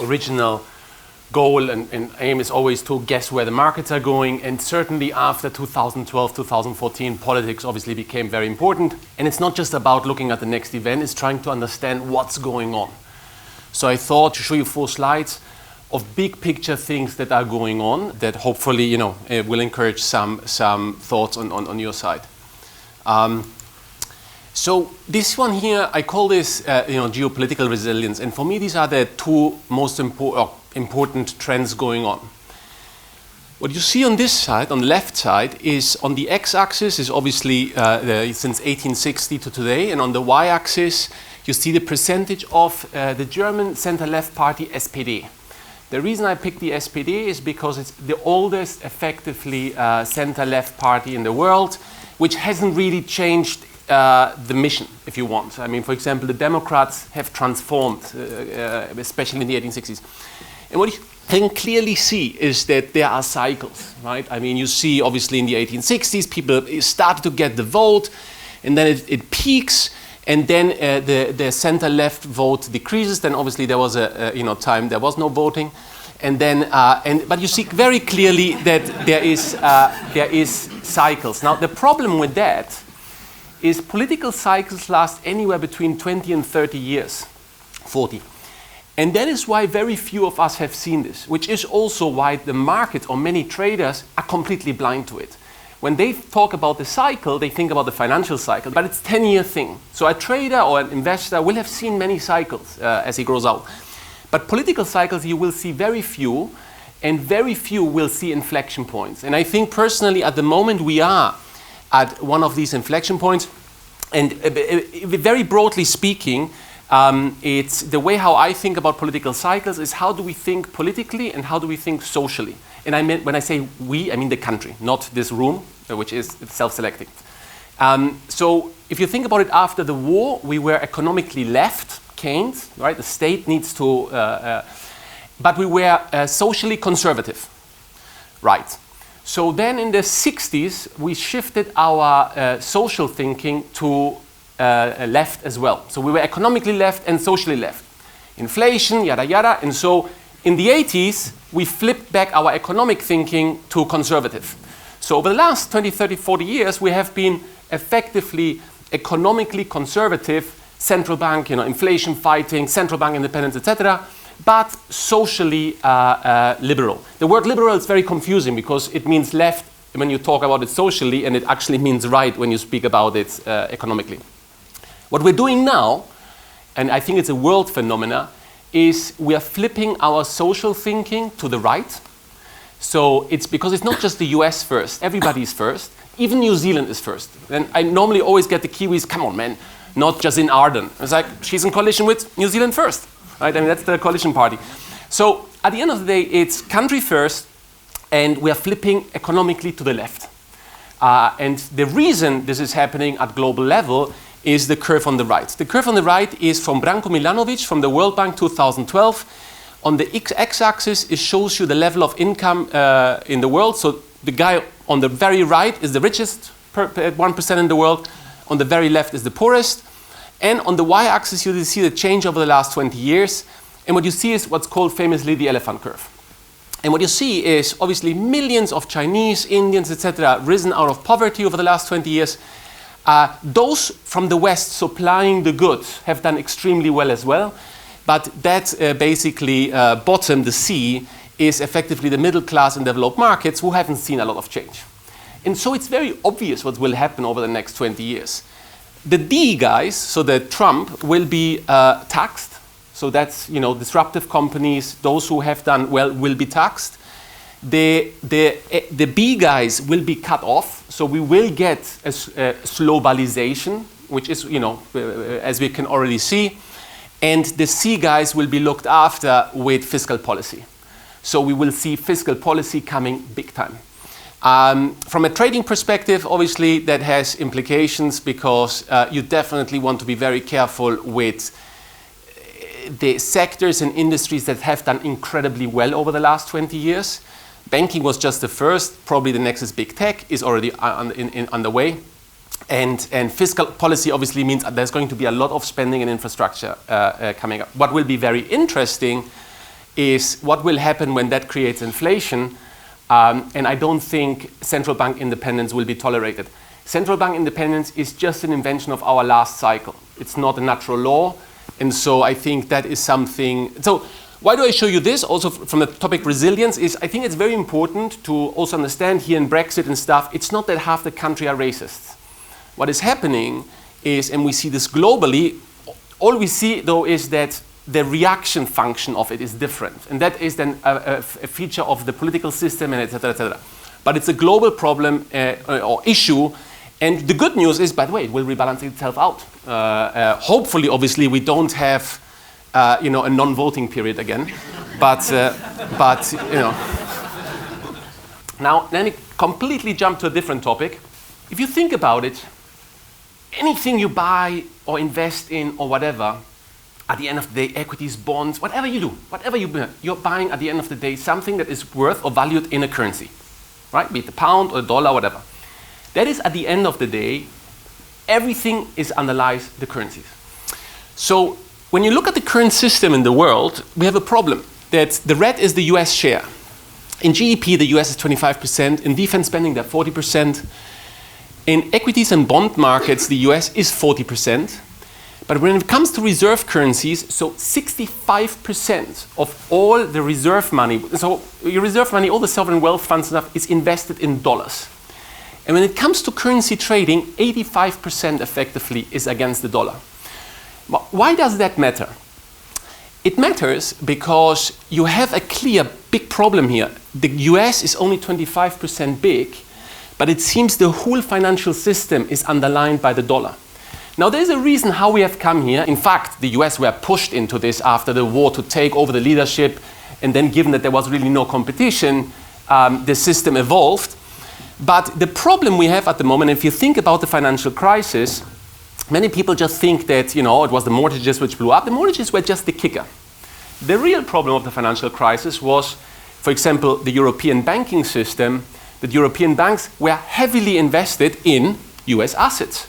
original goal and aim is always to guess where the markets are going. And certainly after 2012, 2014, politics obviously became very important. And it's not just about looking at the next event, it's trying to understand what's going on. So I thought to show you 4 slides of big picture things that are going on that hopefully, will encourage some thoughts on your side. So this one here, I call this, geopolitical resilience. And for me, these are the 2 most important trends going on. What you see on this side, on the left side, is on the x-axis is obviously since 1860 to today, and on the y-axis you see the percentage of the German center-left party SPD. The reason I picked the SPD is because it's the oldest effectively center-left party in the world, which hasn't really changed the mission, if you want. I mean, for example, the Democrats have transformed, especially in the 1860s. And what you can clearly see is that there are cycles, right? I mean, you see, obviously, in the 1860s, people started to get the vote, and then it peaks, and then the center-left vote decreases. Then, obviously, there was a time there was no voting, and then but you see very clearly that there is cycles. Now, the problem with that is political cycles last anywhere between 20 and 30 years, 40. And that is why very few of us have seen this, which is also why the market or many traders are completely blind to it. When they talk about the cycle, they think about the financial cycle, but it's a 10-year thing. So a trader or an investor will have seen many cycles as he grows out. But political cycles, you will see very few, and very few will see inflection points. And I think personally at the moment we are at one of these inflection points. And very broadly speaking, it's the way how I think about political cycles is how do we think politically and how do we think socially. And I meant when I say we, I mean the country, not this room, which is self-selecting. So if you think about it, after the war, we were economically left, Keynes, right? The state needs to, but we were socially conservative, right? So then in the 60s, we shifted our social thinking to left as well. So we were economically left and socially left. Inflation, yada, yada. And so in the 80s, we flipped back our economic thinking to conservative. So over the last 20, 30, 40 years, we have been effectively economically conservative, central bank, inflation fighting, central bank independence, etc., but socially liberal. The word liberal is very confusing because it means left when you talk about it socially, and it actually means right when you speak about it economically. What we're doing now, and I think it's a world phenomena, is we are flipping our social thinking to the right. So it's because it's not just the US first, everybody's first, even New Zealand is first. And I normally always get the Kiwis, come on man, not Jacinda Ardern. It's like, she's in coalition with New Zealand first. Right? I mean, that's the coalition party. So at the end of the day, it's country first, and we are flipping economically to the left. And the reason this is happening at global level is the curve on the right. The curve on the right is from Branko Milanovic from the World Bank 2012. On the x-axis, it shows you the level of income in the world. So the guy on the very right is the richest 1% in the world. On the very left is the poorest. And on the y-axis, you see the change over the last 20 years. And what you see is what's called famously the elephant curve. And what you see is obviously millions of Chinese, Indians, etc., risen out of poverty over the last 20 years. Those from the West supplying the goods have done extremely well as well. But that basically bottom, the C, is effectively the middle class in developed markets who haven't seen a lot of change. And so it's very obvious what will happen over the next 20 years. The D guys, so the Trump, will be taxed. So that's, disruptive companies, those who have done well will be taxed. The B guys will be cut off. So we will get a globalization, which is, as we can already see. And the C guys will be looked after with fiscal policy. So we will see fiscal policy coming big time. From a trading perspective, obviously, that has implications because you definitely want to be very careful with the sectors and industries that have done incredibly well over the last 20 years. Banking was just the first. Probably the next is big tech, is already underway. And fiscal policy obviously means there's going to be a lot of spending in infrastructure coming up. What will be very interesting is what will happen when that creates inflation. And I don't think central bank independence will be tolerated. Central bank independence is just an invention of our last cycle. It's not a natural law. And so I think that is something. So why do I show you this? Also from the topic resilience is I think it's very important to also understand here in Brexit and stuff, it's not that half the country are racists. What is happening is, and we see this globally, all we see though is that the reaction function of it is different. And that is then a feature of the political system and et cetera, et cetera. But it's a global problem or issue. And the good news is, by the way, it will rebalance itself out. Hopefully, obviously, we don't have a non-voting period again. But Now, let me completely jump to a different topic. If you think about it, anything you buy or invest in or whatever, at the end of the day, equities, bonds, whatever you do, whatever you're buying at the end of the day, something that is worth or valued in a currency, right? Be it the pound or the dollar, whatever. That is, at the end of the day, everything underlies the currencies. So when you look at the current system in the world, we have a problem. That the red is the US share. In GDP, the US is 25%. In defense spending, they're 40%. In equities and bond markets, the US is 40%. But when it comes to reserve currencies, so 65% of all the reserve money, so your reserve money, all the sovereign wealth funds and stuff is invested in dollars. And when it comes to currency trading, 85% effectively is against the dollar. But why does that matter? It matters because you have a clear big problem here. The US is only 25% big, but it seems the whole financial system is underlined by the dollar. Now, there's a reason how we have come here. In fact, the US were pushed into this after the war to take over the leadership, and then given that there was really no competition, the system evolved. But the problem we have at the moment, if you think about the financial crisis, many people just think that, it was the mortgages which blew up. The mortgages were just the kicker. The real problem of the financial crisis was, for example, the European banking system. That European banks were heavily invested in US assets.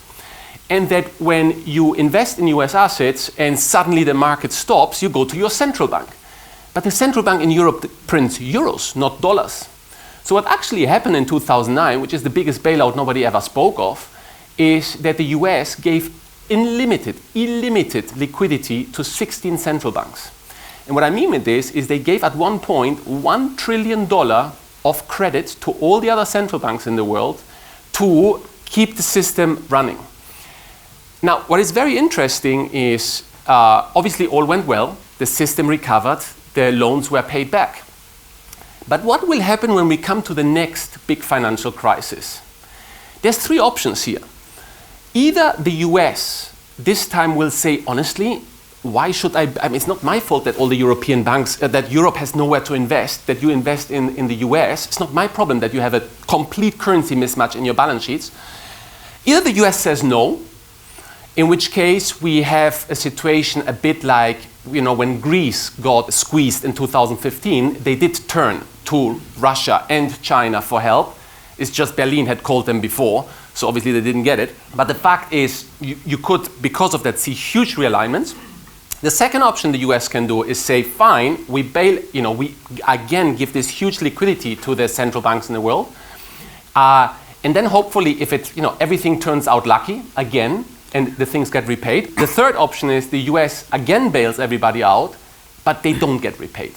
And that when you invest in US assets and suddenly the market stops, you go to your central bank. But the central bank in Europe prints euros, not dollars. So what actually happened in 2009, which is the biggest bailout nobody ever spoke of, is that the US gave illimitted liquidity to 16 central banks. And what I mean with this is they gave at one point $1 trillion of credit to all the other central banks in the world to keep the system running. Now, what is very interesting is, obviously all went well, the system recovered, the loans were paid back. But what will happen when we come to the next big financial crisis? There's three options here. Either the US this time will say, honestly, why should I mean, it's not my fault that all the European banks, that Europe has nowhere to invest, that you invest in the US. It's not my problem that you have a complete currency mismatch in your balance sheets. Either the US says no, in which case we have a situation a bit like, when Greece got squeezed in 2015, they did turn to Russia and China for help. It's just Berlin had called them before, so obviously they didn't get it. But the fact is, you could, because of that, see huge realignments. The second option the US can do is say, fine, we bail, we again give this huge liquidity to the central banks in the world. And then hopefully if everything turns out lucky again, and the things get repaid. The third option is the US again bails everybody out, but they don't get repaid.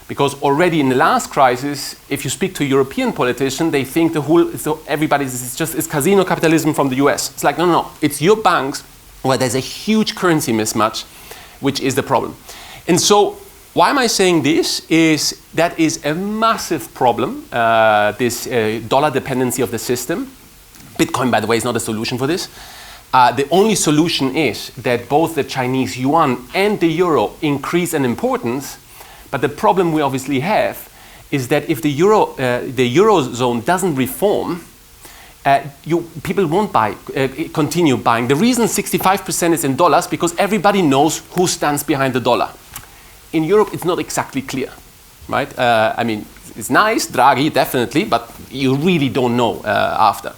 Because already in the last crisis, if you speak to a European politician, they think it's casino capitalism from the US. It's like, no, it's your banks where there's a huge currency mismatch, which is the problem. And so why am I saying this? That is a massive problem, this dollar dependency of the system. Bitcoin, by the way, is not a solution for this. The only solution is that both the Chinese yuan and the euro increase in importance. But the problem we obviously have is that if the eurozone doesn't reform, people won't continue buying. The reason 65% is in dollars because everybody knows who stands behind the dollar. In Europe, it's not exactly clear, right? It's nice, Draghi, definitely, but you really don't know after.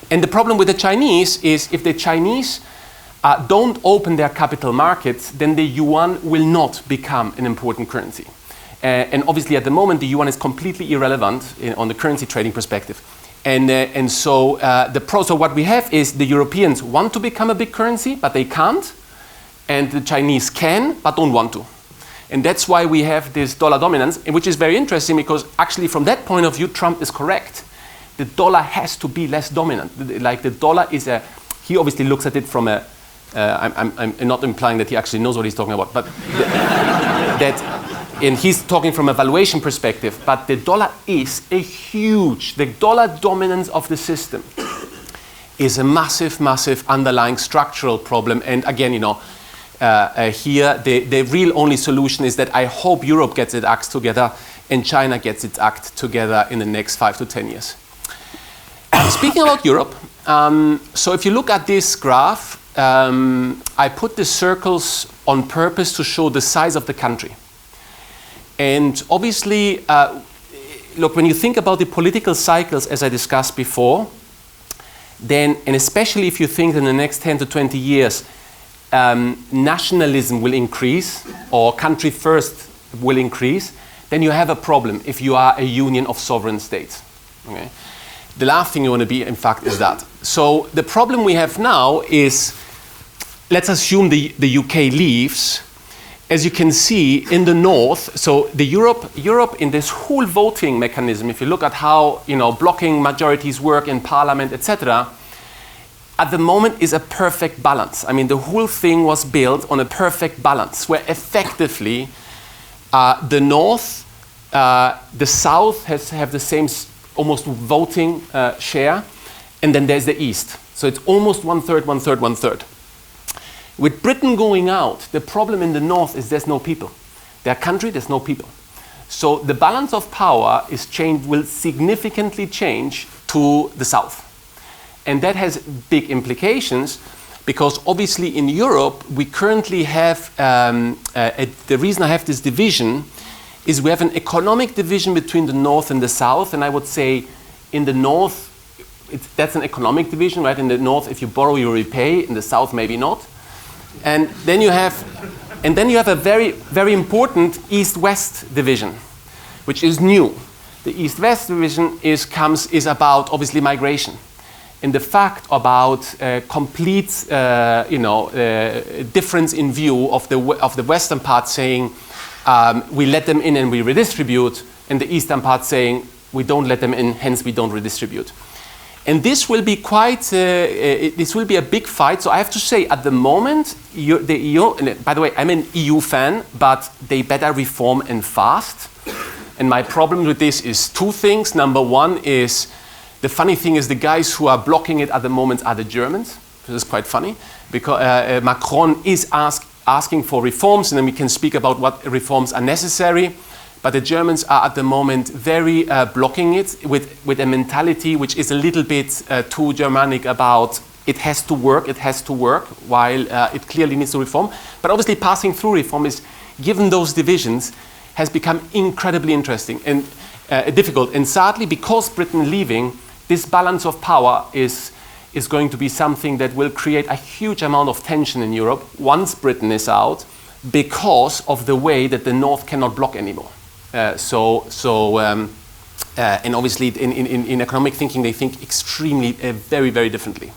And the problem with the Chinese is if the Chinese don't open their capital markets, then the yuan will not become an important currency. And obviously at the moment the yuan is completely irrelevant on the currency trading perspective. So what we have is the Europeans want to become a big currency, but they can't. And the Chinese can, but don't want to. And that's why we have this dollar dominance, which is very interesting because actually from that point of view, Trump is correct. The dollar has to be less dominant. Like the dollar is he obviously looks at it from I'm not implying that he actually knows what he's talking about, but and he's talking from a valuation perspective, but the dollar is the dollar dominance of the system is a massive, massive underlying structural problem. And again, here the real only solution is that I hope Europe gets its act together and China gets its act together in the next 5 to 10 years. Speaking about Europe, so if you look at this graph, I put the circles on purpose to show the size of the country. And obviously, look, when you think about the political cycles, as I discussed before, then, and especially if you think in the next 10 to 20 years, nationalism will increase, or country first will increase, then you have a problem if you are a union of sovereign states. Okay? The last thing you want to be, in fact, is that. So the problem we have now is, let's assume the UK leaves. As you can see in the north, so the Europe in this whole voting mechanism, if you look at how blocking majorities work in parliament, etc., at the moment is a perfect balance. I mean, the whole thing was built on a perfect balance, where effectively the north, the south have the same almost voting share, and then there's the east. So it's almost 1/3, 1/3, 1/3. With Britain going out, the problem in the north is there's no people. Their country, there's no people. So the balance of power will significantly change to the south. And that has big implications because obviously in Europe, we currently have, the reason I have this division is we have an economic division between the north and the south. And I would say in the north, that's an economic division, right? In the north, if you borrow, you repay. In the south, maybe not. And then you have a very, very important East-West division, which is new. The East-West division is about obviously migration, and the fact about complete difference in view of the Western part saying we let them in and we redistribute, and the Eastern part saying we don't let them in, hence we don't redistribute. And this will be this will be a big fight. So I have to say, at the moment, the EU, and by the way, I'm an EU fan, but they better reform and fast. And my problem with this is two things. Number one is, the funny thing is the guys who are blocking it at the moment are the Germans. This is quite funny, because Macron is asking for reforms, and then we can speak about what reforms are necessary. But the Germans are at the moment very blocking it with a mentality which is a little bit too Germanic about it has to work, while it clearly needs to reform. But obviously passing through reform is, given those divisions, has become incredibly interesting and difficult. And sadly, because Britain leaving, this balance of power is going to be something that will create a huge amount of tension in Europe once Britain is out, because of the way that the North cannot block anymore. And obviously in economic thinking, they think extremely, very, very differently.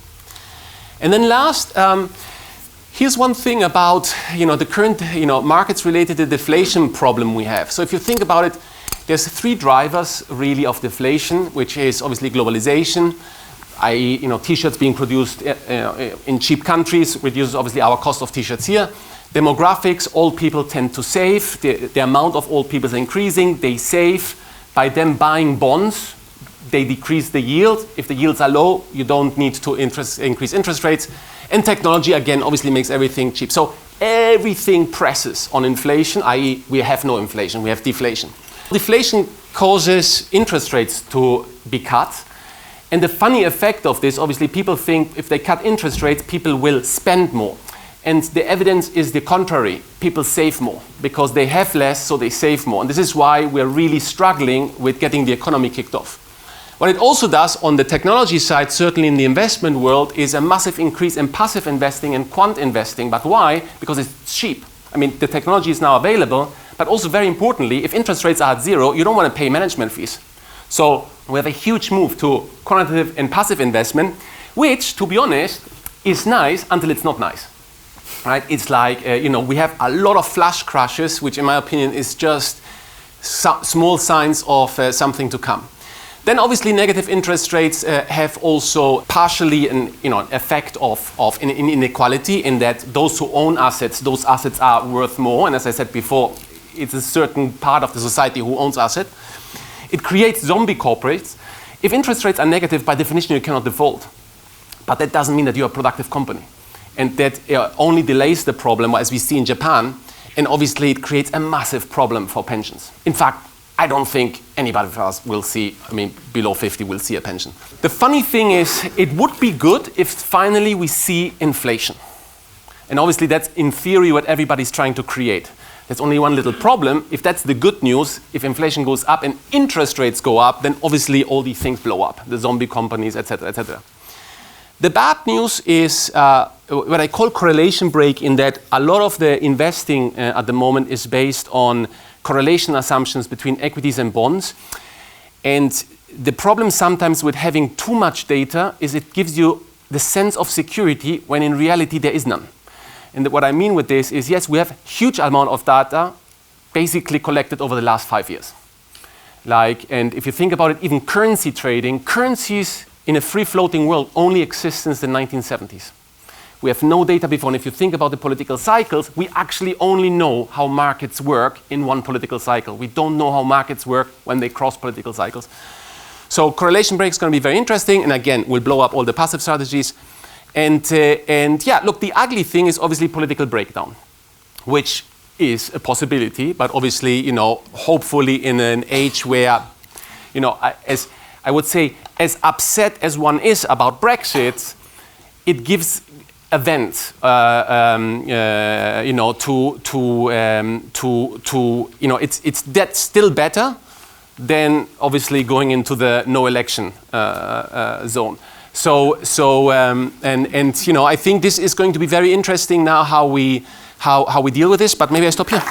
And then last, here's one thing about the current markets related to the deflation problem we have. So if you think about it, there's three drivers really of deflation, which is obviously globalization, i.e. t-shirts being produced in cheap countries reduces obviously our cost of t-shirts here. Demographics, old people tend to save. The amount of old people is increasing. They save. By them buying bonds, they decrease the yield. If the yields are low, you don't need to increase interest rates. And technology, again, obviously makes everything cheap. So everything presses on inflation, i.e. we have no inflation, we have deflation. Deflation causes interest rates to be cut. And the funny effect of this, obviously people think if they cut interest rates, people will spend more. And the evidence is the contrary. People save more because they have less, so they save more. And this is why we're really struggling with getting the economy kicked off. What it also does on the technology side, certainly in the investment world, is a massive increase in passive investing and quant investing. But why? Because it's cheap. I mean, the technology is now available, But also very importantly, if interest rates are at zero, you don't want to pay management fees. So we have a huge move to quantitative and passive investment, which, to be honest, is nice until it's not nice. Right? It's like, we have a lot of flash crashes, which in my opinion is just small signs of something to come. Then obviously negative interest rates have also partially an effect of inequality, in that those who own assets, those assets are worth more. And as I said before, it's a certain part of the society who owns assets. It creates zombie corporates. If interest rates are negative, by definition, you cannot default. But that doesn't mean that you're a productive company. And that only delays the problem, as we see in Japan. And obviously, it creates a massive problem for pensions. In fact, I don't think anybody of us will see, below 50 will see a pension. The funny thing is, it would be good if finally we see inflation. And obviously, that's in theory what everybody's trying to create. There's only one little problem. If that's the good news, if inflation goes up and interest rates go up, then obviously all these things blow up, the zombie companies, etc., etc. The bad news is what I call correlation break, in that a lot of the investing at the moment is based on correlation assumptions between equities and bonds. And the problem sometimes with having too much data is it gives you the sense of security when in reality there is none. And what I mean with this is, yes, we have huge amount of data basically collected over the last 5 years. And if you think about it, even currency trading, currencies in a free-floating world only exist since the 1970s. We have no data before, and if you think about the political cycles, we actually only know how markets work in one political cycle. We don't know how markets work when they cross political cycles. So correlation break is going to be very interesting, and again, we'll blow up all the passive strategies. And yeah, look, the ugly thing is obviously political breakdown, which is a possibility, but obviously, hopefully in an age where, as I would say, as upset as one is about Brexit, it gives a vent, it's that still better than obviously going into the no election zone. I think this is going to be very interesting now how we deal with this. But maybe I stop here.